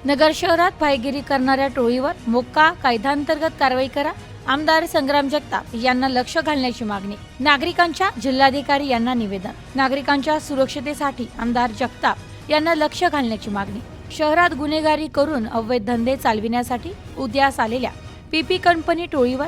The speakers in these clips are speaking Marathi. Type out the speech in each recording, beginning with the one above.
नगर शहरात भाईगिरी करणाऱ्या टोळीवर मोक्का कायद्याअंतर्गत कारवाई करा. आमदार संग्राम जगताप यांना लक्ष घालण्याची मागणी. नागरिकांच्या जिल्हाधिकारी यांना निवेदन. नागरिकांच्या सुरक्षतेसाठी आमदार जगताप यांना लक्ष घालण्याची मागणी. शहरात गुन्हेगारी करून अवैध धंदे चालविण्यासाठी उदयास आलेल्या पीपी कंपनी टोळीवर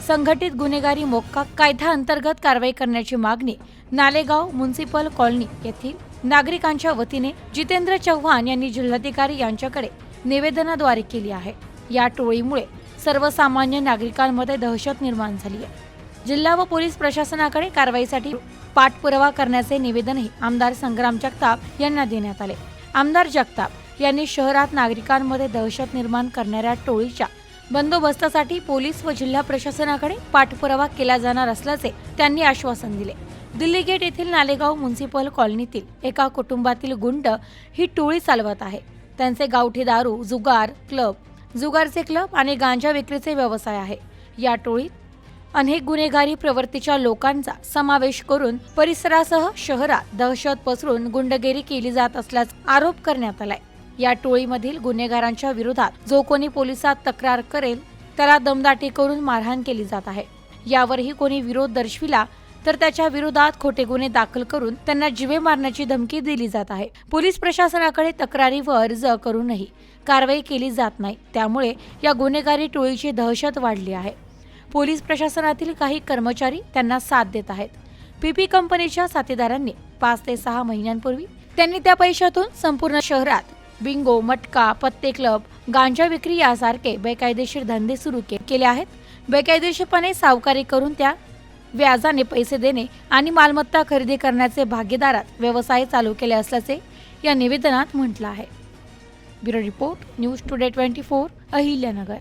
संघटित गुन्हेगारी मोक्का कायद्याअंतर्गत कारवाई करण्याची मागणी नालेगाव म्युनिसिपल कॉलनी येथील नागरिकांच्या वतीने जितेंद्र चव्हाण यांनी जिल्हाधिकारी यांच्याकडे निवेदनाद्वारे केली आहे. या टोळीमुळे सर्वसामान्य नागरिकांमध्ये दहशत निर्माण झाली आहे. जिल्हा व पोलीस प्रशासनाकडे कारवाईसाठी पाठपुरावा करण्याचे निवेदनही आमदार संग्राम जगताप यांना देण्यात आले. आमदार जगताप यांनी शहरात नागरिकांमध्ये दहशत निर्माण करणाऱ्या टोळीच्या बंदोबस्तासाठी पोलीस व जिल्हा प्रशासनाकडे पाठपुरावा केला जाणार असल्याचे त्यांनी आश्वासन दिले. दिल्ली गेट येथील नालेगाव म्युनिसिपल कॉलनीतील एका कुटुंबातील गुंड ही टोळी चालवत आहे. त्यांचे गावठी दारू, जुगारचे क्लब आणि गांजा विक्रीचे व्यवसाय आहे. या टोळीत अनेक गुन्हेगारी प्रवृत्तीच्या लोकांचा समावेश करून परिसरासह शहरात दहशत पसरून गुंडगिरी केली जात असल्याचा आरोप करण्यात आलाय. या टोळीमधील गुन्हेगारांच्या विरोधात जो कोणी पोलिसात तक्रार करेल त्याला दमदाटी करून मारहाण केली जात आहे. यावरही कोणी विरोध दर्शविला तर त्याच्या विरोधात खोटे गुन्हे दाखल करून त्यांना जीवे मारण्याची धमकी दिली जात आहे. पोलीस प्रशासनाकडे तक्रारी व अर्ज करूनही कारवाई केली जात नाही. त्यामुळे या गुन्हेगारी टोळीची दहशत वाढली आहे. पोलीस प्रशासनातील काही कर्मचारी त्यांना साथ देत आहेत. पीपी कंपनीच्या साथीदारांनी 5 ते 6 महिन्यांपूर्वी त्यांनी त्या पैशातून संपूर्ण शहरात बिंगो, मटका, पत्ते क्लब, गांजा विक्री यासारखे बेकायदेशीर धंदे सुरू केले आहेत. बेकायदेशीरपणे सावकारी करून त्या व्याजाने पैसे देणे आणि मालमत्ता खरेदी करण्याचे भागीदारात व्यवसाय चालू केले असल्याचे या निवेदनात म्हटलं आहे. Bureau report, news today 24, Ahilyanagar.